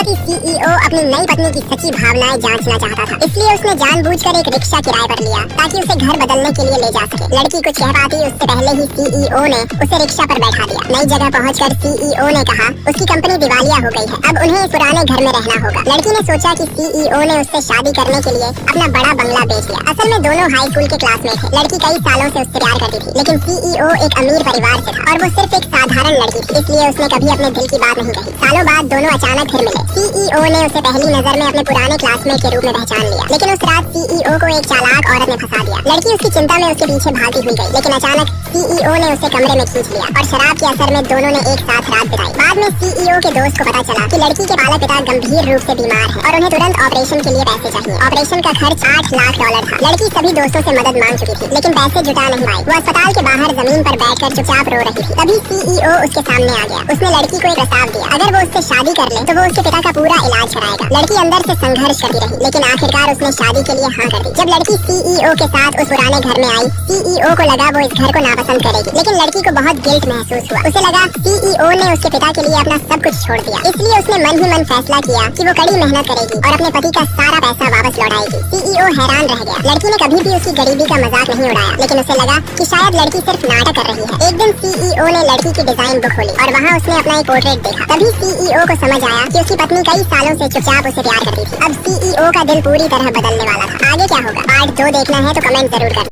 कि सीईओ अपनी नई पत्नी की सच्ची भावनाएं जांचना चाहता था, इसलिए उसने जानबूझकर एक रिक्शा किराए पर लिया ताकि उसे घर बदलने के लिए ले जा सके। लड़की कुछ कह पाती उससे पहले ही सीईओ ने उसे रिक्शा पर बैठा दिया। नई जगह पहुंचकर सीईओ ने कहा उसकी कंपनी दिवालिया हो गई है, अब उन्हें इस पुराने घर में रहना होगा। लड़की ने सोचा कि सीईओ ने उससे शादी करने के लिए अपना बड़ा बंगला बेच लिया। असल में दोनों हाई स्कूल के क्लासमेट थे। लड़की कई सालों से उससे प्यार करती थी, लेकिन सीईओ एक अमीर परिवार से था और वो सिर्फ एक साधारण लड़की थी, इसलिए उसने कभी अपने दिल की बात नहीं कही। सालों बाद दोनों अचानक फिर मिले। सीईओ ने उसे पहली नजर में अपने पुराने क्लासमेट के रूप में पहचान लिया, लेकिन उस रात सीईओ को एक चालाक औरत ने फंसा दिया। लड़की उसकी चिंता में उसके पीछे भागी हुई गई, लेकिन अचानक सीईओ ने उसे कमरे में खींच लिया और शराब के असर में दोनों ने एक साथ रात बिताई। बाद में सीईओ के दोस्त को पता चला कि लड़की के पालक पिता गंभीर रूप से बीमार है और उन्हें तुरंत ऑपरेशन के लिए पैसे चाहिए। ऑपरेशन का खर्च $8 लाख था। लड़की सभी दोस्तों से मदद मांग चुकी थी, लेकिन पैसे जुटा नहीं पाई। वो अस्पताल के बाहर जमीन पर बैठकर चुपचाप रो रही थी। तभी सीईओ उसके सामने आ गया। उसने लड़की को एक प्रस्ताव दिया, अगर वो उससे शादी कर ले तो वो उसके पिता का पूरा इलाज कराएगा। लड़की अंदर से संघर्ष करती रही, लेकिन आखिरकार उसने शादी के लिए हाँ कर दी। जब लड़की सीईओ के साथ उस पुराने घर में आई, सीईओ को लगा वो इस घर को नापसंद करेगी, लेकिन लड़की को बहुत गिल्ट महसूस हुआ। उसे लगा सीईओ ने उसके पिता के लिए अपना सब कुछ छोड़ दिया, इसलिए उसने मन ही मन फैसला किया कि वो कड़ी मेहनत करेगी और अपने पति का सारा पैसा वापस लौटाएगी। सीईओ हैरान रह गया। लड़की ने कभी भी उसकी गरीबी का मजाक नहीं उड़ाया, लेकिन उसे लगा कि शायद लड़की सिर्फ नाटक कर रही है। एक दिन सीईओ ने लड़की की डिजाइन बुक खोली और वहाँ उसने अपना एक पोर्ट्रेट देखा। तभी सीईओ को समझ आया कि उसकी पत्नी कई सालों से चुपचाप उसे प्यार करती थी। अब सीईओ का दिल पूरी तरह बदलने वाला था। आगे क्या होगा, पार्ट 2 देखना है तो कमेंट जरूर कर।